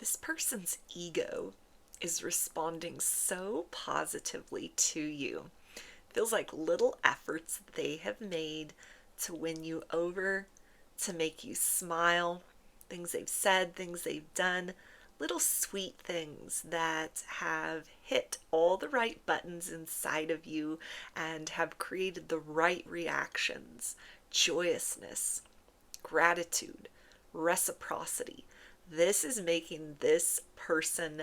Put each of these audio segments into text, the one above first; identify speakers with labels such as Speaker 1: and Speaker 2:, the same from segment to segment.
Speaker 1: This person's ego is responding so positively to you. Feels like little efforts they have made to win you over, to make you smile, things they've said, things they've done, little sweet things that have hit all the right buttons inside of you and have created the right reactions, joyousness, gratitude, reciprocity. This is making this person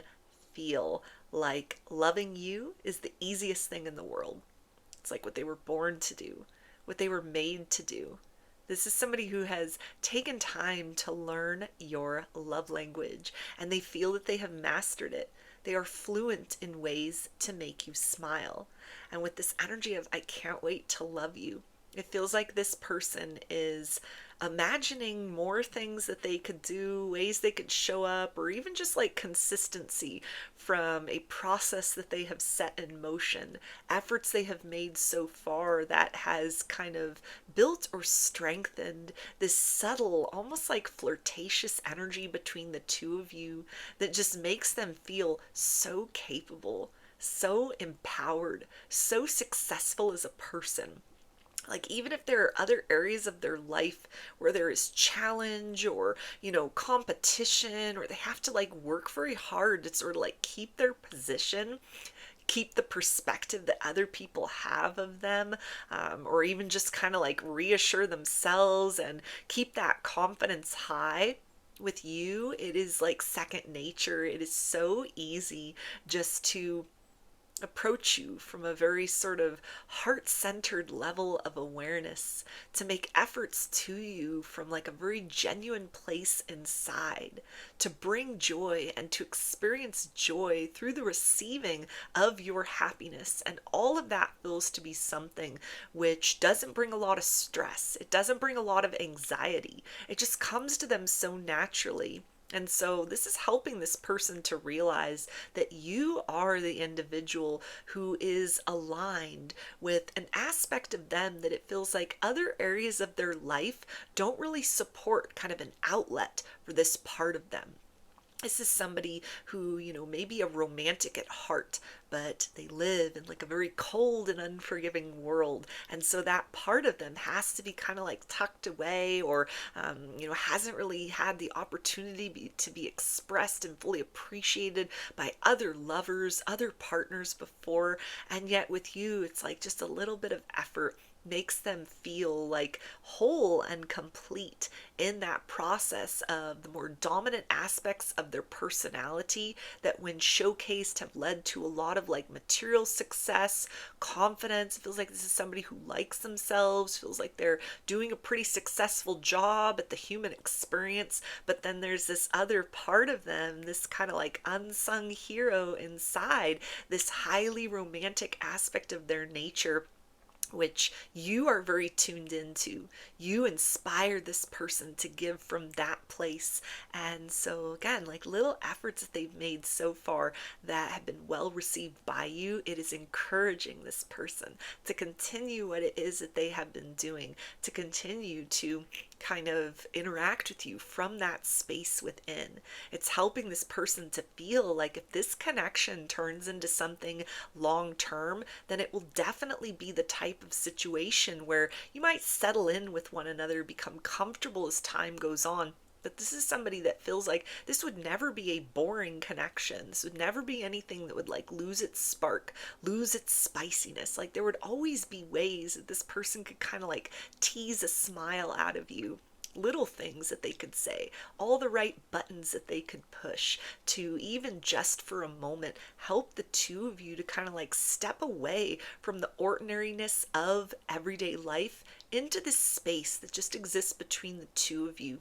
Speaker 1: feel like loving you is the easiest thing in the world. It's like what they were born to do, what they were made to do. This is somebody who has taken time to learn your love language, and they feel that they have mastered it. They are fluent in ways to make you smile. And with this energy of, I can't wait to love you, it feels like this person is imagining more things that they could do, ways they could show up, or even just like consistency from a process that they have set in motion, efforts they have made so far that has kind of built or strengthened this subtle, almost like flirtatious energy between the two of you that just makes them feel so capable, so empowered, so successful as a person. Like, even if there are other areas of their life where there is challenge or, competition, or they have to like work very hard to sort of like keep their position, keep the perspective that other people have of them, or even just kind of like reassure themselves and keep that confidence high. With you, it is like second nature. It is so easy just to approach you from a very sort of heart-centered level of awareness, to make efforts to you from like a very genuine place inside, to bring joy and to experience joy through the receiving of your happiness. And all of that feels to be something which doesn't bring a lot of stress. It doesn't bring a lot of anxiety. It just comes to them so naturally. And so this is helping this person to realize that you are the individual who is aligned with an aspect of them that it feels like other areas of their life don't really support, kind of an outlet for this part of them. This is somebody who, may be a romantic at heart, but they live in like a very cold and unforgiving world. And so that part of them has to be kind of like tucked away, or, hasn't really had the opportunity to be expressed and fully appreciated by other lovers, other partners before. And yet with you, it's like just a little bit of effort makes them feel like whole and complete in that process of the more dominant aspects of their personality that, when showcased, have led to a lot of like material success, confidence. It feels like this is somebody who likes themselves, feels like they're doing a pretty successful job at the human experience. But then there's this other part of them, this kind of like unsung hero inside, this highly romantic aspect of their nature, which you are very tuned into. You inspire this person to give from that place. And so again, like little efforts that they've made so far that have been well received by you, it is encouraging this person to continue what it is that they have been doing, to continue to kind of interact with you from that space within. It's helping this person to feel like if this connection turns into something long term, then it will definitely be the type of situation where you might settle in with one another, become comfortable as time goes on. But this is somebody that feels like this would never be a boring connection. This would never be anything that would like lose its spark, lose its spiciness. Like there would always be ways that this person could kind of like tease a smile out of you. Little things that they could say, all the right buttons that they could push to, even just for a moment, help the two of you to kind of like step away from the ordinariness of everyday life into this space that just exists between the two of you,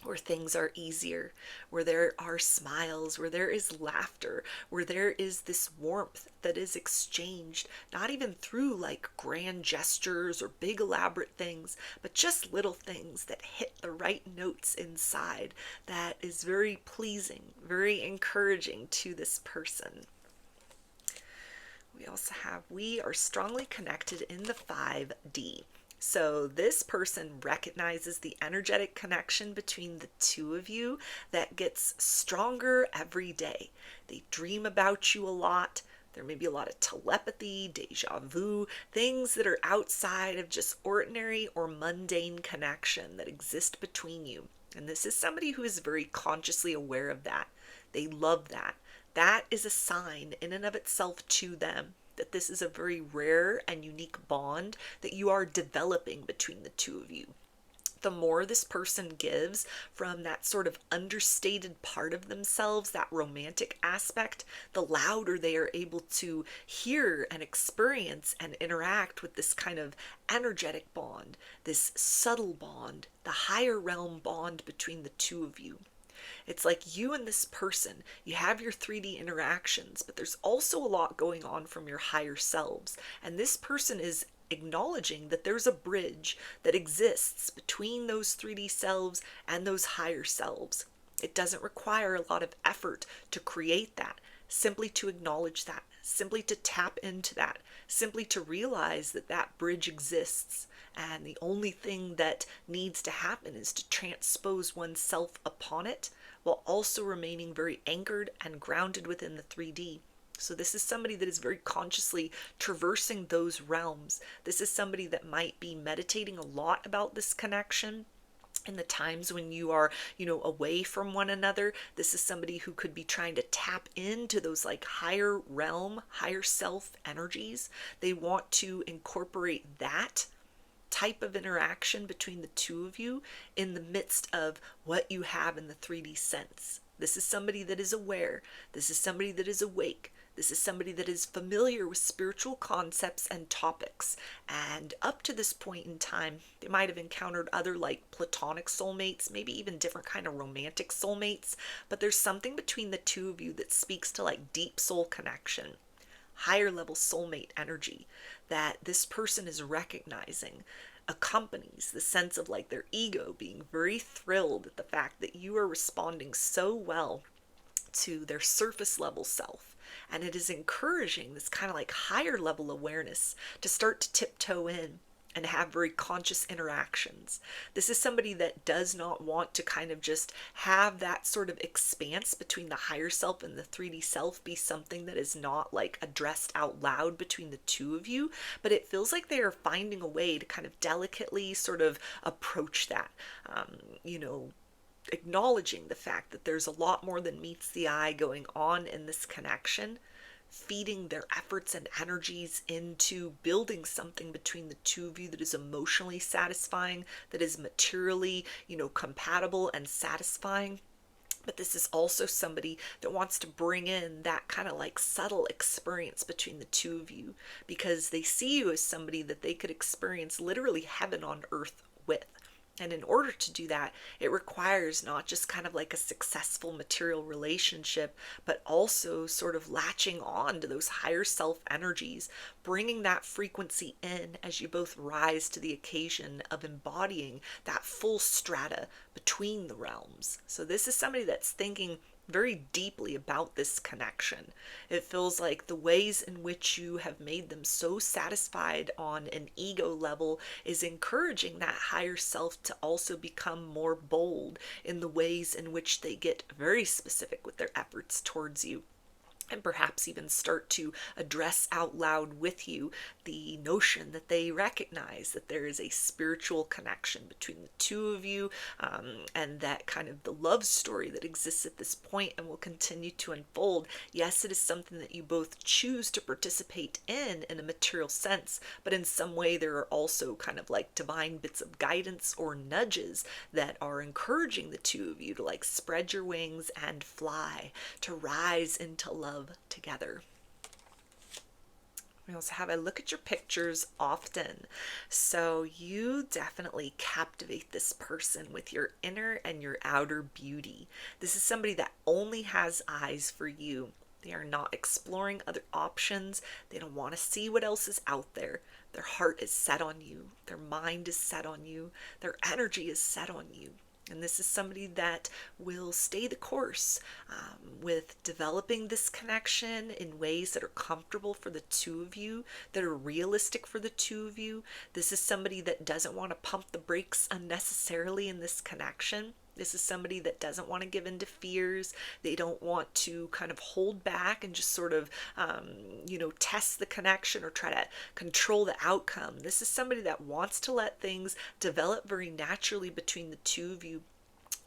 Speaker 1: where things are easier, where there are smiles, where there is laughter, where there is this warmth that is exchanged, not even through like grand gestures or big elaborate things, but just little things that hit the right notes inside that is very pleasing, very encouraging to this person. We also have, we are strongly connected in the 5D. So this person recognizes the energetic connection between the two of you that gets stronger every day. They dream about you a lot. There may be a lot of telepathy, deja vu, things that are outside of just ordinary or mundane connection that exist between you. And this is somebody who is very consciously aware of that. They love that. That is a sign in and of itself to them that this is a very rare and unique bond that you are developing between the two of you. The more this person gives from that sort of understated part of themselves, that romantic aspect, the louder they are able to hear and experience and interact with this kind of energetic bond, this subtle bond, the higher realm bond between the two of you. It's like you and this person, you have your 3D interactions, but there's also a lot going on from your higher selves. And this person is acknowledging that there's a bridge that exists between those 3D selves and those higher selves. It doesn't require a lot of effort to create that, simply to acknowledge that, simply to tap into that, simply to realize that that bridge exists. And the only thing that needs to happen is to transpose oneself upon it while also remaining very anchored and grounded within the 3D. So this is somebody that is very consciously traversing those realms. This is somebody that might be meditating a lot about this connection in the times when you are, away from one another. This is somebody who could be trying to tap into those like higher realm, higher self energies. They want to incorporate that type of interaction between the two of you in the midst of what you have in the 3D sense. This is somebody that is aware. This is somebody that is awake. This is somebody that is familiar with spiritual concepts and topics. And up to this point in time, they might have encountered other like platonic soulmates, maybe even different kind of romantic soulmates. But there's something between the two of you that speaks to like deep soul connection, higher level soulmate energy that this person is recognizing accompanies the sense of like their ego being very thrilled at the fact that you are responding so well to their surface level self. And it is encouraging this kind of like higher level awareness to start to tiptoe in and have very conscious interactions. This is somebody that does not want to kind of just have that sort of expanse between the higher self and the 3D self be something that is not like addressed out loud between the two of you, but it feels like they are finding a way to kind of delicately sort of approach that, acknowledging the fact that there's a lot more than meets the eye going on in this connection, feeding their efforts and energies into building something between the two of you that is emotionally satisfying, that is materially, compatible and satisfying. But this is also somebody that wants to bring in that kind of like subtle experience between the two of you because they see you as somebody that they could experience literally heaven on earth with. And in order to do that, it requires not just kind of like a successful material relationship, but also sort of latching on to those higher self energies, bringing that frequency in as you both rise to the occasion of embodying that full strata between the realms. So this is somebody that's thinking very deeply about this connection. It feels like the ways in which you have made them so satisfied on an ego level is encouraging that higher self to also become more bold in the ways in which they get very specific with their efforts towards you. And perhaps even start to address out loud with you the notion that they recognize that there is a spiritual connection between the two of you, and that kind of the love story that exists at this point and will continue to unfold. Yes, it is something that you both choose to participate in a material sense, but in some way there are also kind of like divine bits of guidance or nudges that are encouraging the two of you to like spread your wings and fly, to rise into love together. We also have a look at your pictures often. So you definitely captivate this person with your inner and your outer beauty. This is somebody that only has eyes for you. They are not exploring other options. They don't want to see what else is out there. Their heart is set on you. Their mind is set on you. Their energy is set on you. And this is somebody that will stay the course with developing this connection in ways that are comfortable for the two of you, that are realistic for the two of you. This is somebody that doesn't want to pump the brakes unnecessarily in this connection. This is somebody that doesn't want to give in to fears. They don't want to kind of hold back and just sort of, test the connection or try to control the outcome. This is somebody that wants to let things develop very naturally between the two of you,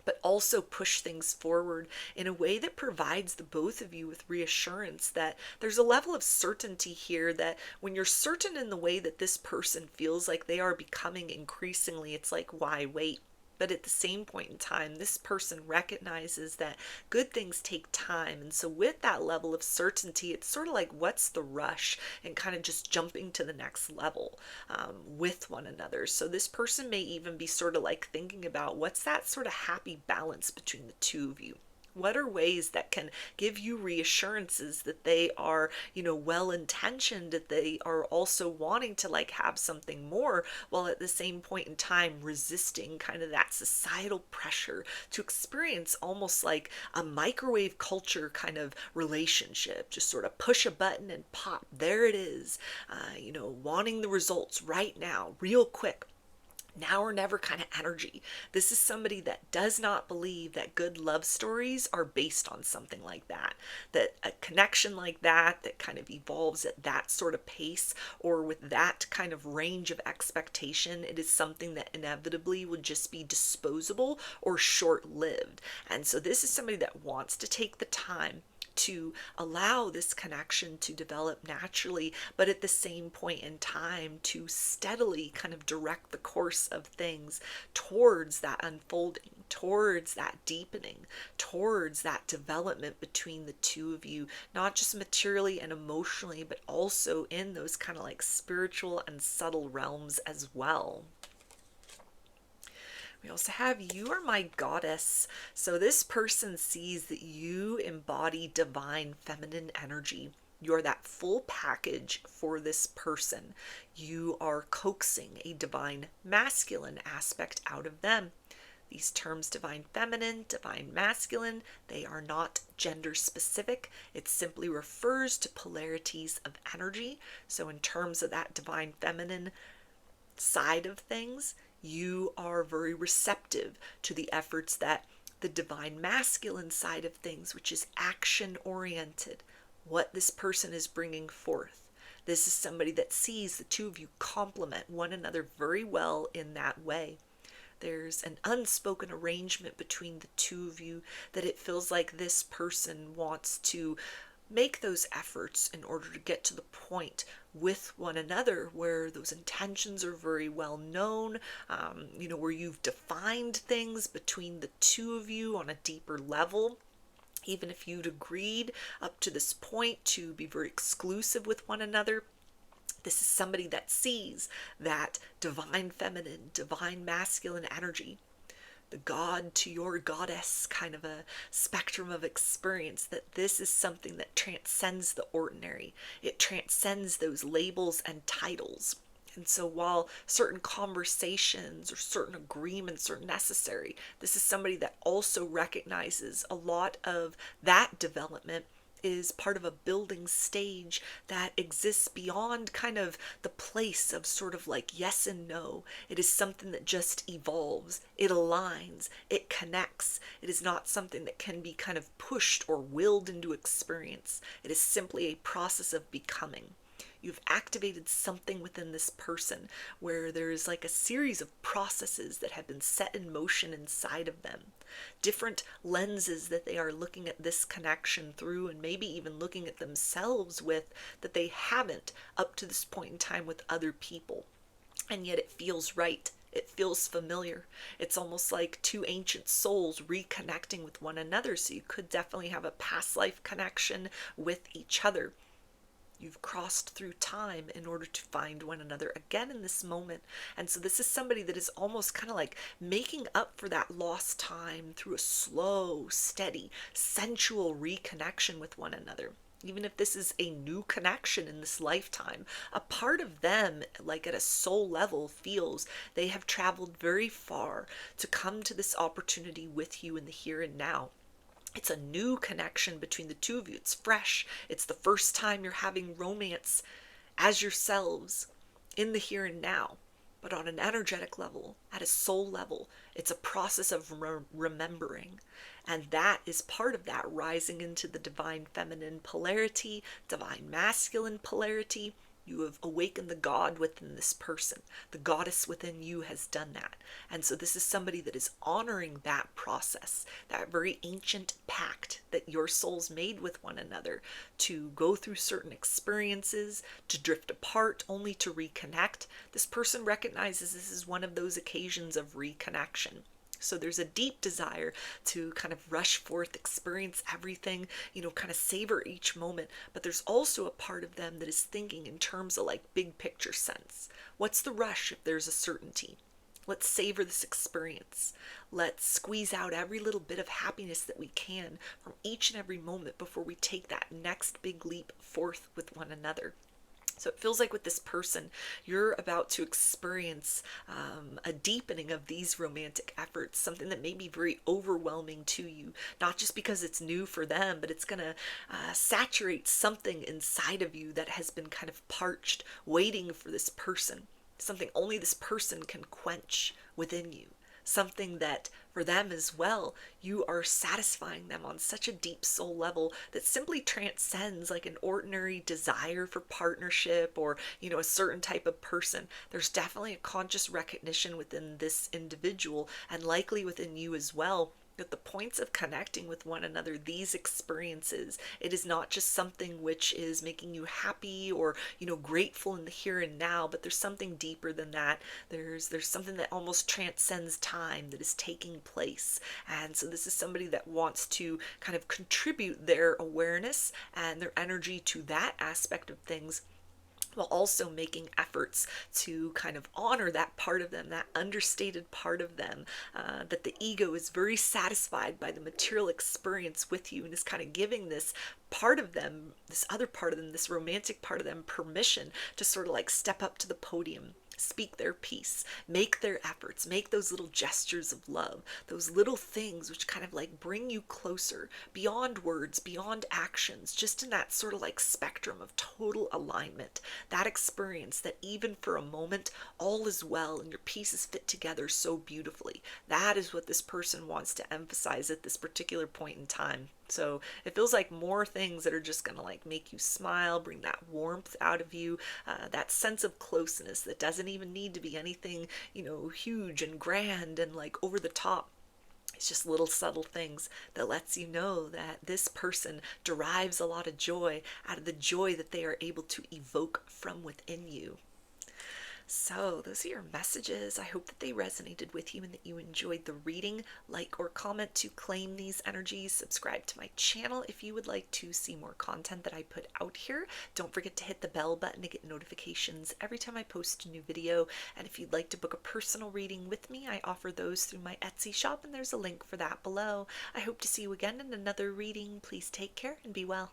Speaker 1: but also push things forward in a way that provides the both of you with reassurance that there's a level of certainty here, that when you're certain in the way that this person feels like they are becoming increasingly, it's like, why wait? But at the same point in time, this person recognizes that good things take time. And so with that level of certainty, it's sort of like, what's the rush? And kind of just jumping to the next level with one another. So this person may even be sort of like thinking about what's that sort of happy balance between the two of you. What are ways that can give you reassurances that they are, well intentioned, that they are also wanting to like have something more, while at the same point in time resisting kind of that societal pressure to experience almost like a microwave culture kind of relationship, just sort of push a button and pop, there it is, wanting the results right now, real quick, now or never kind of energy. This is somebody that does not believe that good love stories are based on something like that. That a connection like that, that kind of evolves at that sort of pace or with that kind of range of expectation, it is something that inevitably would just be disposable or short-lived. And so this is somebody that wants to take the time to allow this connection to develop naturally, but at the same point in time to steadily kind of direct the course of things towards that unfolding, towards that deepening, towards that development between the two of you, not just materially and emotionally, but also in those kind of like spiritual and subtle realms as well. We also have, you are my goddess. So this person sees that you embody divine feminine energy. You're that full package for this person. You are coaxing a divine masculine aspect out of them. These terms, divine feminine, divine masculine, they are not gender specific. It simply refers to polarities of energy. So in terms of that divine feminine side of things, you are very receptive to the efforts that the divine masculine side of things, which is action oriented, what this person is bringing forth. This is somebody that sees the two of you complement one another very well in that way. There's an unspoken arrangement between the two of you that it feels like this person wants to make those efforts in order to get to the point with one another where those intentions are very well known, where you've defined things between the two of you on a deeper level. Even if you'd agreed up to this point to be very exclusive with one another, this is somebody that sees that divine feminine, divine masculine energy, the god to your goddess kind of a spectrum of experience, that this is something that transcends the ordinary. It transcends those labels and titles. And so while certain conversations or certain agreements are necessary, this is somebody that also recognizes a lot of that development is part of a building stage that exists beyond kind of the place of sort of like yes and no. It is something that just evolves, it aligns, it connects. It is not something that can be kind of pushed or willed into experience. It is simply a process of becoming. You've activated something within this person where there's like a series of processes that have been set in motion inside of them. Different lenses that they are looking at this connection through, and maybe even looking at themselves with, that they haven't up to this point in time with other people. And yet it feels right. It feels familiar. It's almost like two ancient souls reconnecting with one another. So you could definitely have a past life connection with each other. You've crossed through time in order to find one another again in this moment. And so this is somebody that is almost kind of like making up for that lost time through a slow, steady, sensual reconnection with one another. Even if this is a new connection in this lifetime, a part of them, like at a soul level, feels they have traveled very far to come to this opportunity with you in the here and now. It's a new connection between the two of you. It's fresh. It's the first time you're having romance as yourselves in the here and now. But on an energetic level, at a soul level, it's a process of remembering. And that is part of that rising into the divine feminine polarity, divine masculine polarity. You have awakened the God within this person. The goddess within you has done that. And so this is somebody that is honoring that process, that very ancient pact that your souls made with one another to go through certain experiences, to drift apart, only to reconnect. This person recognizes this is one of those occasions of reconnection. So there's a deep desire to kind of rush forth, experience everything, kind of savor each moment. But there's also a part of them that is thinking in terms of like big picture sense. What's the rush if there's a certainty? Let's savor this experience. Let's squeeze out every little bit of happiness that we can from each and every moment before we take that next big leap forth with one another. So it feels like with this person, you're about to experience a deepening of these romantic efforts, something that may be very overwhelming to you, not just because it's new for them, but it's going to saturate something inside of you that has been kind of parched, waiting for this person, something only this person can quench within you. Something that for them as well, you are satisfying them on such a deep soul level that simply transcends like an ordinary desire for partnership or, a certain type of person. There's definitely a conscious recognition within this individual and likely within you as well, that the points of connecting with one another, these experiences, it is not just something which is making you happy or, grateful in the here and now, but there's something deeper than that. There's something that almost transcends time that is taking place. And so this is somebody that wants to kind of contribute their awareness and their energy to that aspect of things, while also making efforts to kind of honor that part of them, that understated part of them, that the ego is very satisfied by the material experience with you and is kind of giving this part of them, this other part of them, this romantic part of them, permission to sort of like step up to the podium, speak their piece, make their efforts, make those little gestures of love, those little things which kind of like bring you closer, beyond words, beyond actions, just in that sort of like spectrum of total alignment. That experience that even for a moment, all is well and your pieces fit together so beautifully. That is what this person wants to emphasize at this particular point in time. So it feels like more things that are just going to like make you smile, bring that warmth out of you, that sense of closeness that doesn't even need to be anything, huge and grand and like over the top. It's just little subtle things that lets you know that this person derives a lot of joy out of the joy that they are able to evoke from within you. So those are your messages. I hope that they resonated with you and that you enjoyed the reading. Like or comment to claim these energies. Subscribe to my channel if you would like to see more content that I put out here. Don't forget to hit the bell button to get notifications every time I post a new video. And if you'd like to book a personal reading with me, I offer those through my Etsy shop, and there's a link for that below. I hope to see you again in another reading. Please take care and be well.